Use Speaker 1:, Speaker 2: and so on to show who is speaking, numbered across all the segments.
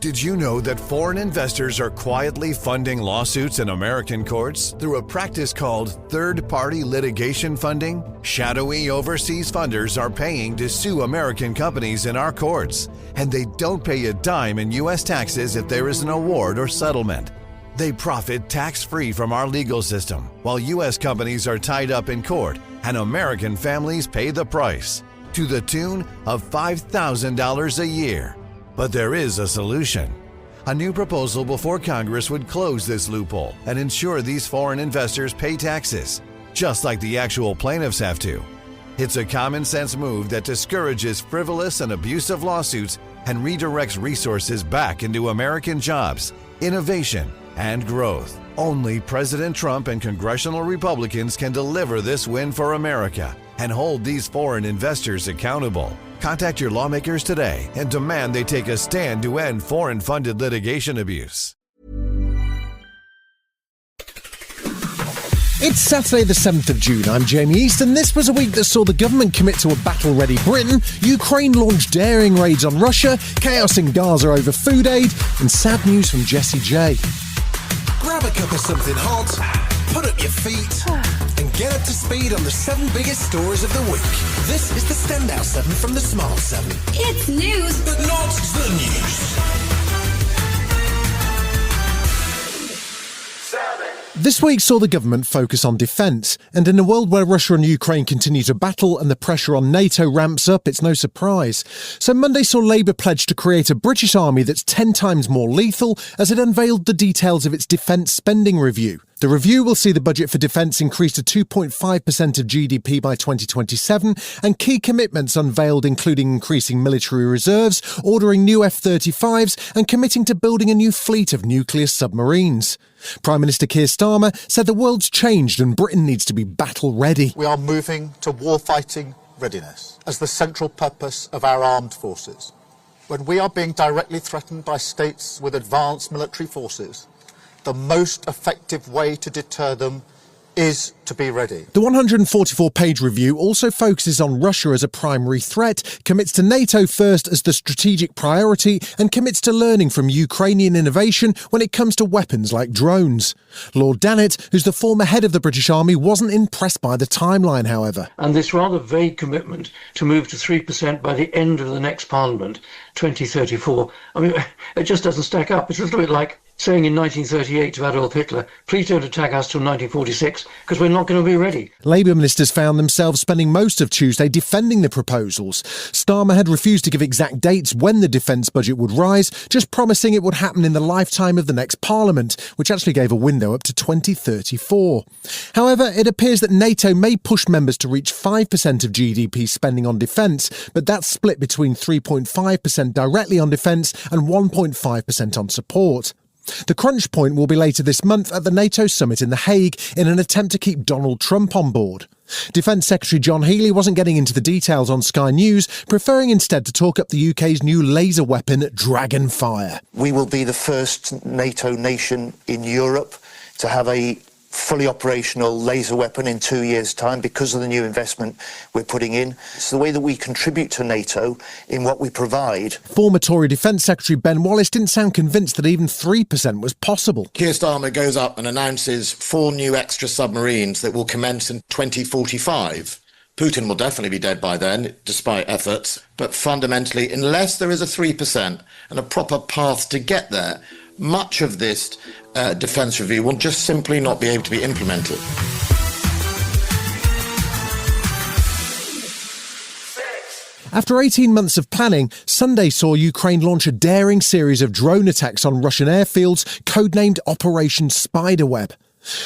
Speaker 1: Did you know that foreign investors are quietly funding lawsuits in American courts through a practice called third-party litigation funding? Shadowy overseas funders are paying to sue American companies in our courts, and they don't pay a dime in U.S. taxes if there is an award or settlement. They profit tax-free from our legal system, while U.S. companies are tied up in court, and American families pay the price, to the tune of $5,000 a year. But there is a solution. A new proposal before Congress would close this loophole and ensure these foreign investors pay taxes, just like the actual plaintiffs have to. It's a common-sense move that discourages frivolous and abusive lawsuits and redirects resources back into American jobs, innovation, and growth. Only President Trump and congressional Republicans can deliver this win for America and hold these foreign investors accountable. Contact your lawmakers today and demand they take a stand to end foreign-funded litigation abuse.
Speaker 2: It's Saturday the 7th of June. I'm Jamie East, and this was a week that saw the government commit to a battle-ready Britain, Ukraine launch daring raids on Russia, chaos in Gaza over food aid, and sad news from Jessie J.
Speaker 3: Grab a cup of something hot, put up your feet, and get up to speed on the 7 biggest stories of the week. This is the Standout 7 from the Smart 7.
Speaker 4: It's news,
Speaker 3: but not the news.
Speaker 2: This week saw the government focus on defence, and in a world where Russia and Ukraine continue to battle and the pressure on NATO ramps up, it's no surprise. So Monday saw Labour pledge to create a British army that's 10 times more lethal as it unveiled the details of its defence spending review. The review will see the budget for defence increase to 2.5% of GDP by 2027, and key commitments unveiled including increasing military reserves, ordering new F-35s, and committing to building a new fleet of nuclear submarines. Prime Minister Keir Starmer said the world's changed and Britain needs to be battle-ready.
Speaker 5: We are moving to warfighting readiness as the central purpose of our armed forces. When we are being directly threatened by states with advanced military forces, the most effective way to deter them is to be ready.
Speaker 2: The 144-page review also focuses on Russia as a primary threat, commits to NATO first as the strategic priority, and commits to learning from Ukrainian innovation when it comes to weapons like drones. Lord Dannett, who's the former head of the British Army, wasn't impressed by the timeline, however.
Speaker 6: And this rather vague commitment to move to 3% by the end of the next Parliament, 2034, I mean, it just doesn't stack up. It's a little bit like saying in 1938 to Adolf Hitler, please don't attack us till 1946, because we're not going to be ready.
Speaker 2: Labour ministers found themselves spending most of Tuesday defending the proposals. Starmer had refused to give exact dates when the defence budget would rise, just promising it would happen in the lifetime of the next Parliament, which actually gave a window up to 2034. However, it appears that NATO may push members to reach 5% of GDP spending on defence, but that's split between 3.5% directly on defence and 1.5% on support. The crunch point will be later this month at the NATO summit in The Hague in an attempt to keep Donald Trump on board. Defence Secretary John Healey wasn't getting into the details on Sky News, preferring instead to talk up the UK's new laser weapon, Dragonfire.
Speaker 7: We will be the first NATO nation in Europe to have a fully operational laser weapon in 2 years' time because of the new investment we're putting in. It's the way that we contribute to NATO in what we provide.
Speaker 2: Former Tory Defence Secretary Ben Wallace didn't sound convinced that even 3% was possible.
Speaker 8: Keir Starmer goes up and announces 4 new extra submarines that will commence in 2045. Putin will definitely be dead by then, despite efforts. But fundamentally, unless there is a 3% and a proper path to get there, much of this defence review will just simply not be able to be implemented.
Speaker 2: After 18 months of planning, Sunday saw Ukraine launch a daring series of drone attacks on Russian airfields, codenamed Operation Spiderweb.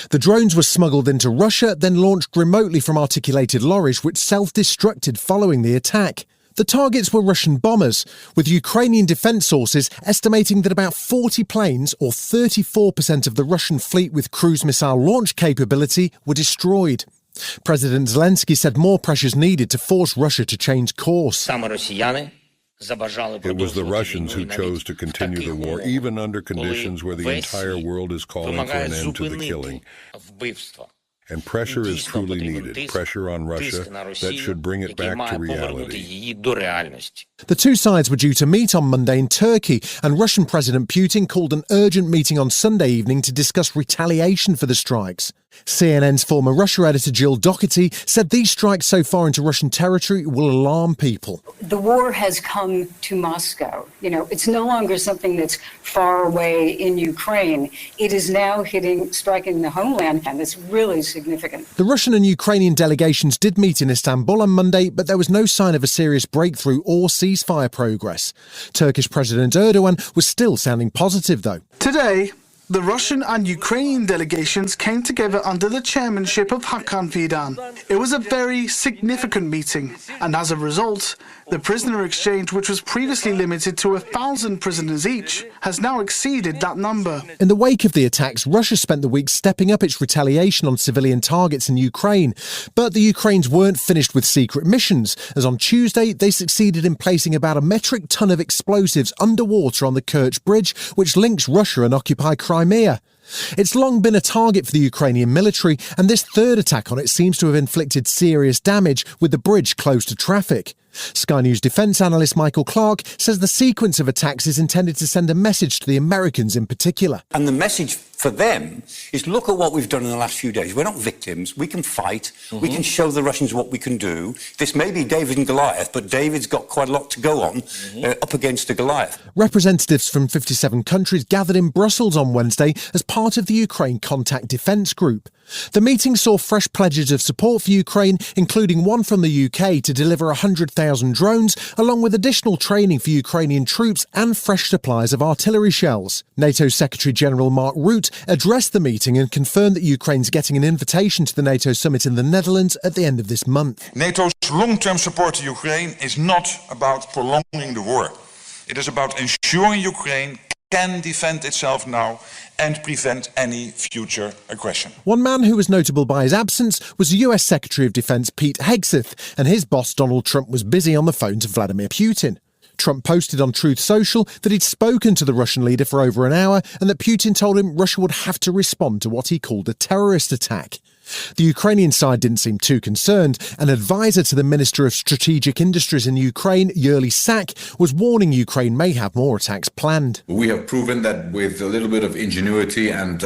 Speaker 2: The drones were smuggled into Russia, then launched remotely from articulated lorries which self-destructed following the attack. The targets were Russian bombers, with Ukrainian defence sources estimating that about 40 planes, or 34% of the Russian fleet with cruise missile launch capability, were destroyed. President Zelensky said more pressures needed to force Russia to change course.
Speaker 9: It was the Russians who chose to continue the war, even under conditions where the entire world is calling for an end to the killing. And pressure is truly needed. Pressure on Russia that should bring it back to reality.
Speaker 2: The two sides were due to meet on Monday in Turkey, and Russian President Putin called an urgent meeting on Sunday evening to discuss retaliation for the strikes. CNN's former Russia editor Jill Doherty said these strikes so far into Russian territory will alarm people.
Speaker 4: The war has come to Moscow. It's no longer something that's far away in Ukraine. It is now striking the homeland, and it's really significant.
Speaker 2: The Russian and Ukrainian delegations did meet in Istanbul on Monday, but there was no sign of a serious breakthrough or ceasefire progress. Turkish President Erdogan was still sounding positive, though.
Speaker 10: Today, the Russian and Ukrainian delegations came together under the chairmanship of Hakan Fidan. It was a very significant meeting, and as a result, the prisoner exchange, which was previously limited to 1,000 prisoners each, has now exceeded that number.
Speaker 2: In the wake of the attacks, Russia spent the week stepping up its retaliation on civilian targets in Ukraine. But the Ukrainians weren't finished with secret missions, as on Tuesday they succeeded in placing about a metric ton of explosives underwater on the Kerch Bridge, which links Russia and occupied Crimea. It's long been a target for the Ukrainian military, and this third attack on it seems to have inflicted serious damage, with the bridge closed to traffic. Sky News defence analyst Michael Clark says the sequence of attacks is intended to send a message to the Americans in particular.
Speaker 11: And the message for them is, look at what we've done in the last few days. We're not victims. We can fight. We can show the Russians what we can do. This may be David and Goliath, but David's got quite a lot to go on up against the Goliath.
Speaker 2: Representatives from 57 countries gathered in Brussels on Wednesday as part of the Ukraine Contact Defence Group. The meeting saw fresh pledges of support for Ukraine, including one from the UK to deliver 100,000 drones, along with additional training for Ukrainian troops and fresh supplies of artillery shells. NATO Secretary-General Mark Rutte addressed the meeting and confirmed that Ukraine's getting an invitation to the NATO summit in the Netherlands at the end of this month.
Speaker 12: NATO's long-term support to Ukraine is not about prolonging the war. It is about ensuring Ukraine can defend itself now and prevent any future aggression.
Speaker 2: One man who was notable by his absence was US Secretary of Defense Pete Hegseth, and his boss Donald Trump was busy on the phone to Vladimir Putin. Trump posted on Truth Social that he'd spoken to the Russian leader for over an hour and that Putin told him Russia would have to respond to what he called a terrorist attack. The Ukrainian side didn't seem too concerned. An advisor to the Minister of Strategic Industries in Ukraine, Yerli Sak, was warning Ukraine may have more attacks planned.
Speaker 13: We have proven that with a little bit of ingenuity and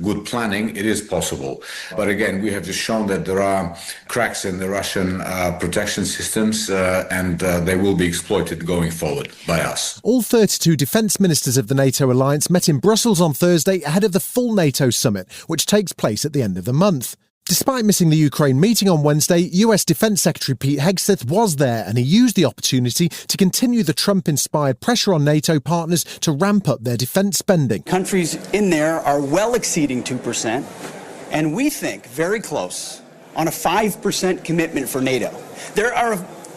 Speaker 13: good planning, it is possible. But again, we have just shown that there are cracks in the Russian protection systems and they will be exploited going forward by us.
Speaker 2: All 32 defence ministers of the NATO alliance met in Brussels on Thursday ahead of the full NATO summit, which takes place at the end of the month. Despite missing the Ukraine meeting on Wednesday, US Defence Secretary Pete Hegseth was there, and he used the opportunity to continue the Trump-inspired pressure on NATO partners to ramp up their defence spending.
Speaker 14: Countries in there are well exceeding 2%, and we think very close on a 5% commitment for NATO. There are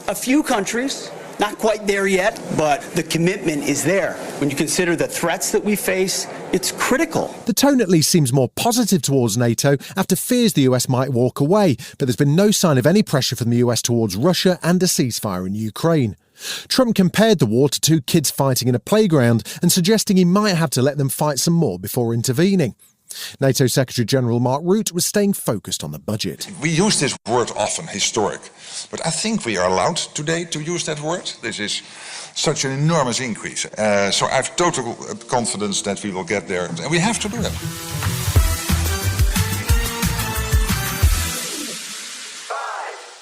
Speaker 14: a few countries not quite there yet, but the commitment is there. When you consider the threats that we face, it's critical.
Speaker 2: The tone at least seems more positive towards NATO after fears the US might walk away, but there's been no sign of any pressure from the US towards Russia and a ceasefire in Ukraine. Trump compared the war to two kids fighting in a playground and suggesting he might have to let them fight some more before intervening. NATO Secretary-General Mark Rutte was staying focused on the budget.
Speaker 12: We use this word often, historic, but I think we are allowed today to use that word. This is such an enormous increase. So I have total confidence that we will get there, and we have to do that.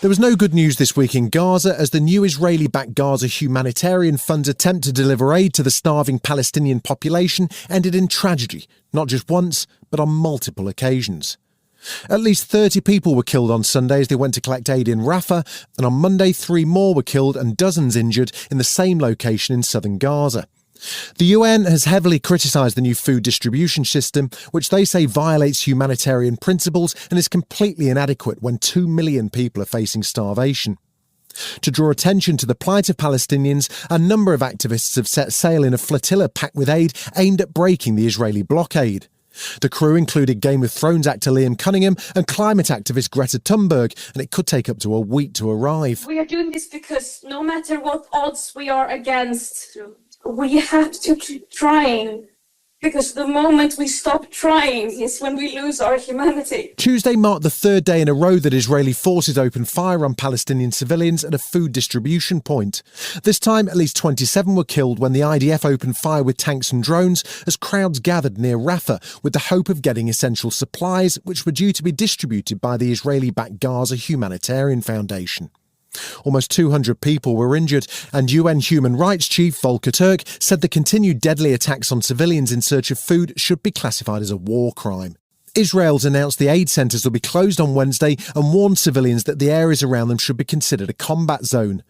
Speaker 2: There was no good news this week in Gaza as the new Israeli-backed Gaza Humanitarian Fund's attempt to deliver aid to the starving Palestinian population ended in tragedy, not just once, but on multiple occasions. At least 30 people were killed on Sunday as they went to collect aid in Rafah, and on Monday 3 more were killed and dozens injured in the same location in southern Gaza. The UN has heavily criticised the new food distribution system, which they say violates humanitarian principles and is completely inadequate when 2 million people are facing starvation. To draw attention to the plight of Palestinians, a number of activists have set sail in a flotilla packed with aid aimed at breaking the Israeli blockade. The crew included Game of Thrones actor Liam Cunningham and climate activist Greta Thunberg, and it could take up to a week to arrive.
Speaker 15: We are doing this because no matter what odds we are against, we have to keep trying. Because the moment we stop trying is when we lose our humanity.
Speaker 2: Tuesday marked the third day in a row that Israeli forces opened fire on Palestinian civilians at a food distribution point. This time, at least 27 were killed when the IDF opened fire with tanks and drones as crowds gathered near Rafah with the hope of getting essential supplies, which were due to be distributed by the Israeli-backed Gaza Humanitarian Foundation. Almost 200 people were injured, and UN Human Rights Chief Volker Turk said the continued deadly attacks on civilians in search of food should be classified as a war crime. Israel's announced the aid centres will be closed on Wednesday and warned civilians that the areas around them should be considered a combat zone.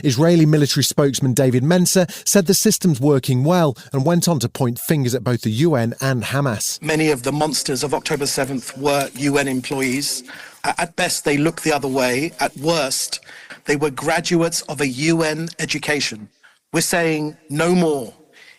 Speaker 2: Israeli military spokesman David Mensa said the system's working well and went on to point fingers at both the UN and Hamas.
Speaker 16: Many of the monsters of October 7th were UN employees. At best, they look the other way. At worst, they were graduates of a UN education. We're saying no more.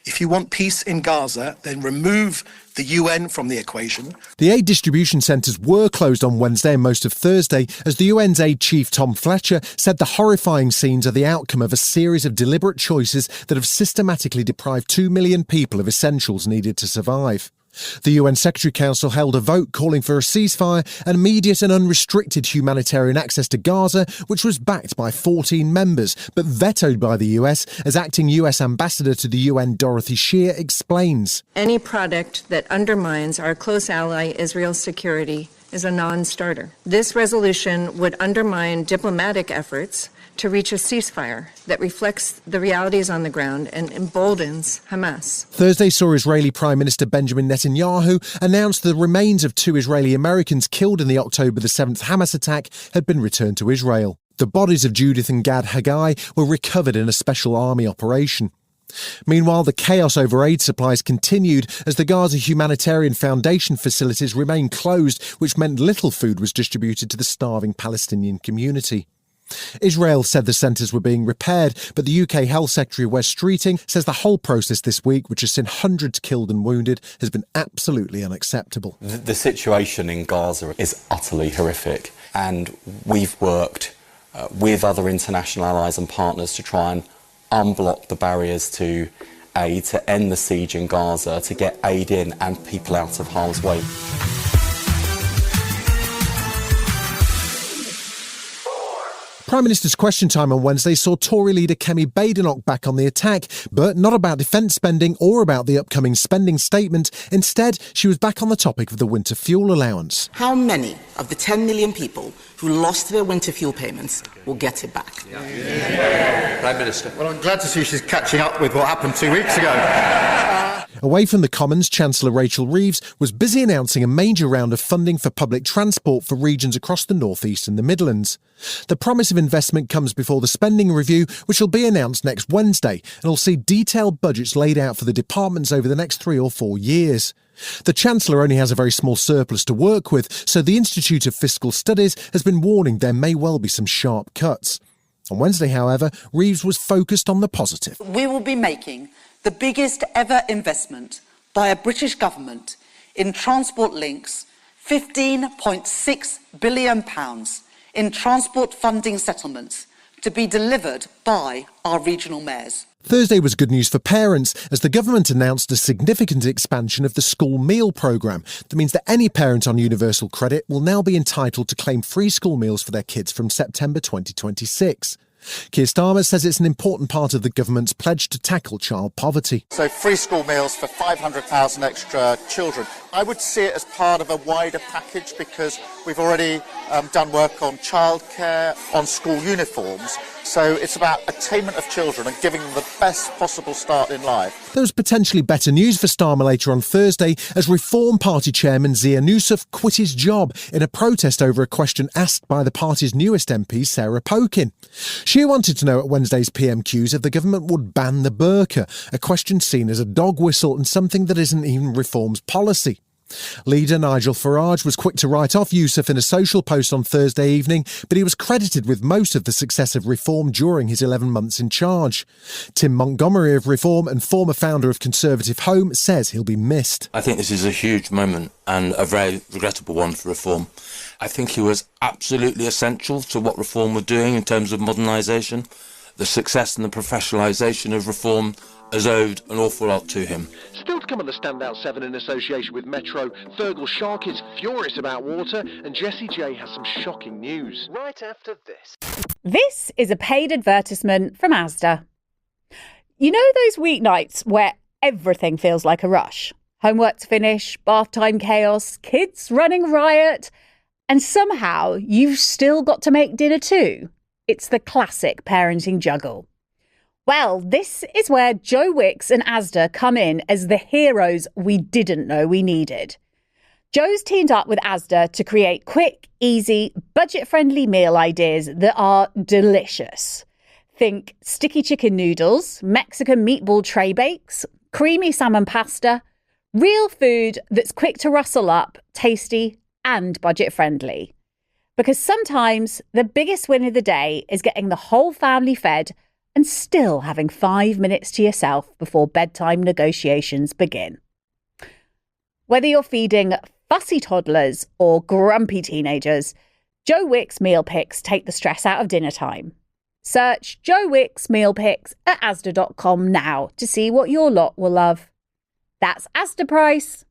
Speaker 16: If you want peace in Gaza, then remove the UN from the equation.
Speaker 2: The aid distribution centres were closed on Wednesday and most of Thursday as the UN's aid chief Tom Fletcher said the horrifying scenes are the outcome of a series of deliberate choices that have systematically deprived 2 million people of essentials needed to survive. The UN Secretary Council held a vote calling for a ceasefire and immediate and unrestricted humanitarian access to Gaza, which was backed by 14 members, but vetoed by the US, as acting US Ambassador to the UN Dorothy Shear explains.
Speaker 17: Any product that undermines our close ally Israel's security is a non-starter. This resolution would undermine diplomatic efforts to reach a ceasefire that reflects the realities on the ground and emboldens Hamas.
Speaker 2: Thursday saw Israeli Prime Minister Benjamin Netanyahu announce the remains of 2 Israeli Americans killed in the October the 7th Hamas attack had been returned to Israel. The bodies of Judith and Gad Haggai were recovered in a special army operation. Meanwhile, the chaos over aid supplies continued as the Gaza Humanitarian Foundation facilities remained closed, which meant little food was distributed to the starving Palestinian community. Israel said the centres were being repaired, but the UK Health Secretary Wes Streeting says the whole process this week, which has seen hundreds killed and wounded, has been absolutely unacceptable.
Speaker 18: The situation in Gaza is utterly horrific, and we've worked with other international allies and partners to try and unblock the barriers to aid, to end the siege in Gaza, to get aid in and people out of harm's way.
Speaker 2: Prime Minister's Question Time on Wednesday saw Tory leader Kemi Badenoch back on the attack, but not about defence spending or about the upcoming spending statement. Instead, she was back on the topic of the winter fuel allowance.
Speaker 19: How many of the 10 million people who lost their winter fuel payments will get it back?
Speaker 20: Prime Minister.
Speaker 5: Well, I'm glad to see she's catching up with what happened 2 weeks ago.
Speaker 2: Away from the Commons, Chancellor Rachel Reeves was busy announcing a major round of funding for public transport for regions across the North East and the Midlands. The promise of investment comes before the spending review, which will be announced next Wednesday, and will see detailed budgets laid out for the departments over the next 3 or 4 years. The Chancellor only has a very small surplus to work with, so the Institute of Fiscal Studies has been warning there may well be some sharp cuts. On Wednesday, however, Reeves was focused on the positive.
Speaker 21: We will be making the biggest ever investment by a British government in transport links, £15.6 billion in transport funding settlements to be delivered by our regional mayors.
Speaker 2: Thursday was good news for parents as the government announced a significant expansion of the school meal programme. That means that any parent on universal credit will now be entitled to claim free school meals for their kids from September 2026. Keir Starmer says it's an important part of the government's pledge to tackle child poverty.
Speaker 5: So free school meals for 500,000 extra children. I would see it as part of a wider package because we've already done work on childcare, on school uniforms. So it's about attainment of children and giving them the best possible start in life.
Speaker 2: There was potentially better news for Starmer later on Thursday as Reform Party chairman Zia Nusuf quit his job in a protest over a question asked by the party's newest MP, Sarah Pokin. She wanted to know at Wednesday's PMQs if the government would ban the burqa, a question seen as a dog whistle and something that isn't even Reform's policy. Leader Nigel Farage was quick to write off Yousaf in a social post on Thursday evening, but he was credited with most of the success of Reform during his 11 months in charge. Tim Montgomery of Reform and former founder of Conservative Home says he'll be missed.
Speaker 22: I think this is a huge moment and a very regrettable one for Reform. I think he was absolutely essential to what Reform were doing in terms of modernisation. The success and the professionalisation of Reform has owed an awful lot to him.
Speaker 23: Still to
Speaker 2: come on the Standout 7 in association with Metro. Fergal Shark is furious about water, and Jessie J has some shocking news. Right after this.
Speaker 1: This is a paid advertisement from Asda. You know those weeknights where everything feels like a rush? Homework to finish, bath time chaos, kids running riot, and somehow you've still got to make dinner too. It's the classic parenting juggle. Well, this is where Joe Wicks and Asda come in as the heroes we didn't know we needed. Joe's teamed up with Asda to create quick, easy, budget-friendly meal ideas that are delicious. Think sticky chicken noodles, Mexican meatball tray bakes, creamy salmon pasta, real food that's quick to rustle up, tasty and budget-friendly. Because sometimes the biggest win of the day is getting the whole family fed and still having 5 minutes to yourself before bedtime negotiations begin. Whether you're feeding fussy toddlers or grumpy teenagers, Joe Wicks meal picks take the stress out of dinner time. Search Joe Wicks meal picks at asda.com now to see what your lot will love. That's Asda price.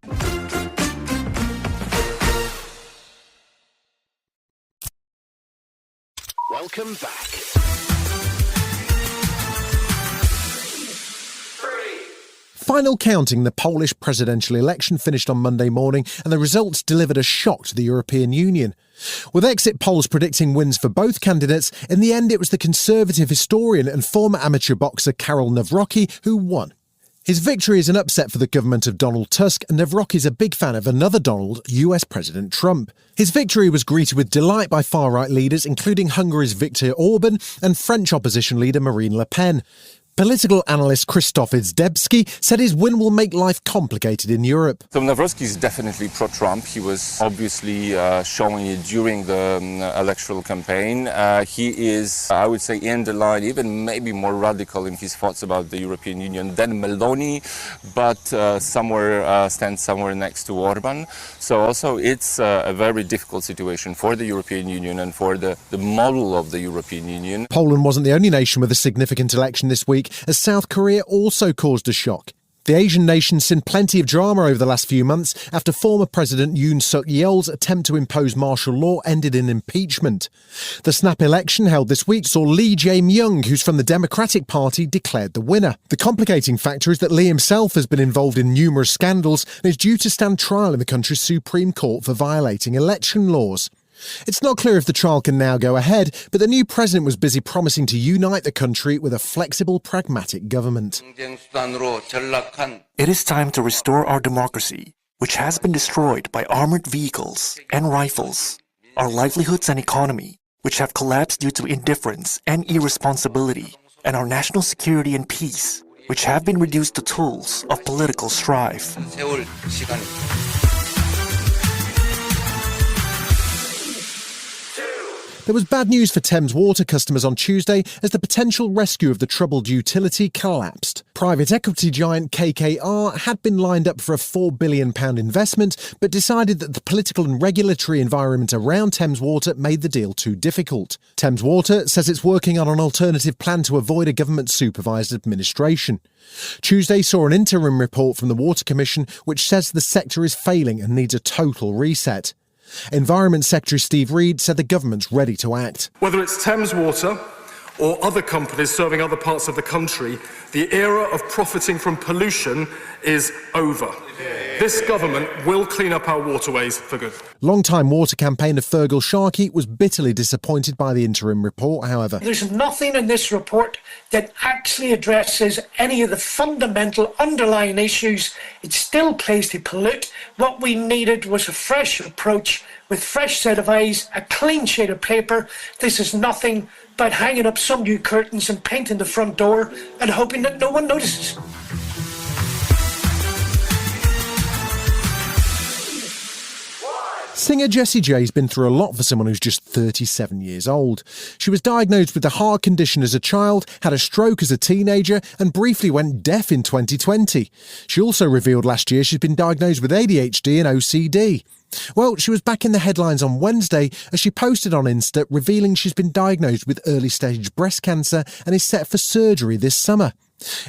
Speaker 2: Welcome back. Final counting in the Polish presidential election finished on Monday morning, and the results delivered a shock to the European Union. With exit polls predicting wins for both candidates, in the end it was the Conservative historian and former amateur boxer Karol Nawrocki who won. His victory is an upset for the government of Donald Tusk, and Nawrocki is a big fan of another Donald, US President Trump. His victory was greeted with delight by far-right leaders, including Hungary's Viktor Orban and French opposition leader Marine Le Pen. Political analyst Krzysztof Izdebski said his win will make life complicated in Europe.
Speaker 3: So Nawrocki is definitely pro-Trump. He was obviously showing it during the electoral campaign. He is, I would say, in the line, even maybe more radical in his thoughts about the European Union than Meloni, but stands somewhere next to Orban. So also it's a very difficult situation for the European Union and for the model of the European Union.
Speaker 2: Poland wasn't the only nation with a significant election this week, as South Korea also caused a shock. The Asian nation's seen plenty of drama over the last few months after former President Yoon Suk-yeol's attempt to impose martial law ended in impeachment. The snap election held this week saw Lee Jae-myung, who's from the Democratic Party, declared the winner. The complicating factor is that Lee himself has been involved in numerous scandals and is due to stand trial in the country's Supreme Court for violating election laws. It's not clear if the trial can now go ahead, but the new president was busy promising to unite the country with a flexible, pragmatic government.
Speaker 23: It is time to restore our democracy, which has been destroyed by armored vehicles and rifles, our livelihoods and economy, which have collapsed due to indifference and irresponsibility, and our national security and peace, which have been reduced to tools of political strife.
Speaker 2: There was bad news for Thames Water customers on Tuesday as the potential rescue of the troubled utility collapsed. Private equity giant KKR had been lined up for a £4 billion investment, but decided that the political and regulatory environment around Thames Water made the deal too difficult. Thames Water says it's working on an alternative plan to avoid a government-supervised administration. Tuesday saw an interim report from the Water Commission which says the sector is failing and needs a total reset. Environment Secretary Steve Reed said the government's ready to act.
Speaker 24: Whether it's Thames Water or other companies serving other parts of the country, the era of profiting from pollution is over. This government will clean up our waterways for good.
Speaker 2: Long-time water campaigner Fergal Sharkey was bitterly disappointed by the interim report, however.
Speaker 25: There's nothing in this report that actually addresses any of the fundamental underlying issues. It still plays to pollute. What we needed was a fresh approach with fresh set of eyes, a clean sheet of paper. This is nothing but hanging up some new curtains and painting the front door and hoping that no one notices.
Speaker 2: Singer Jessie J's been through a lot for someone who's just 37 years old. She was diagnosed with a heart condition as a child, had a stroke as a teenager, and briefly went deaf in 2020. She also revealed last year she's been diagnosed with ADHD and OCD. Well, she was back in the headlines on Wednesday as she posted on Insta revealing she's been diagnosed with early-stage breast cancer and is set for surgery this summer.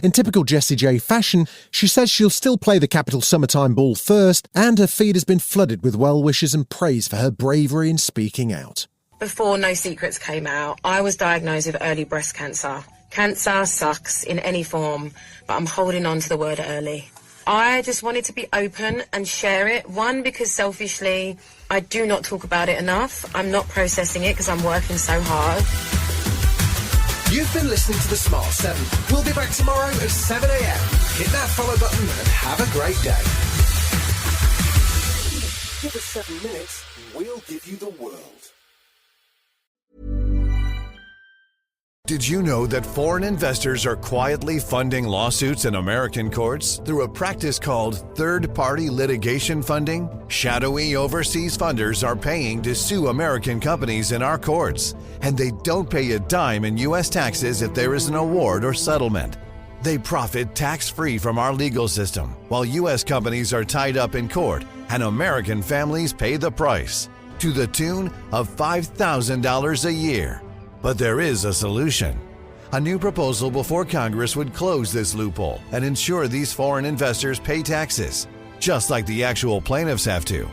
Speaker 2: In typical Jessie J fashion, she says she'll still play the Capital Summertime Ball first, and her feed has been flooded with well wishes and praise for her bravery in speaking out.
Speaker 4: Before No Secrets came out, I was diagnosed with early breast cancer. Cancer sucks in any form, but I'm holding on to the word early. I just wanted to be open and share it. One, because selfishly, I do not talk about it enough. I'm not processing it because I'm working so hard.
Speaker 6: You've been listening to The Smart 7. We'll be back tomorrow at 7 a.m. Hit that follow button and have a great day. Give us 7 minutes and we'll give you the world.
Speaker 7: Did you know that foreign investors are quietly funding lawsuits in American courts through a practice called third-party litigation funding? Shadowy overseas funders are paying to sue American companies in our courts, and they don't pay a dime in U.S. taxes if there is an award or settlement. They profit tax-free from our legal system, while U.S. companies are tied up in court, and American families pay the price, to the tune of $5,000 a year. But there is a solution. A new proposal before Congress would close this loophole and ensure these foreign investors pay taxes, just like the actual plaintiffs have to.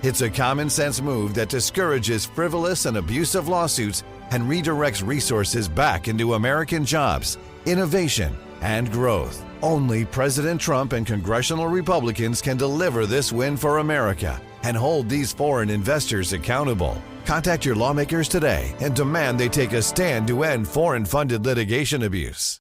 Speaker 7: It's a common-sense move that discourages frivolous and abusive lawsuits and redirects resources back into American jobs, innovation, and growth. Only President Trump and congressional Republicans can deliver this win for America and hold these foreign investors accountable. Contact your lawmakers today and demand they take a stand to end foreign-funded litigation abuse.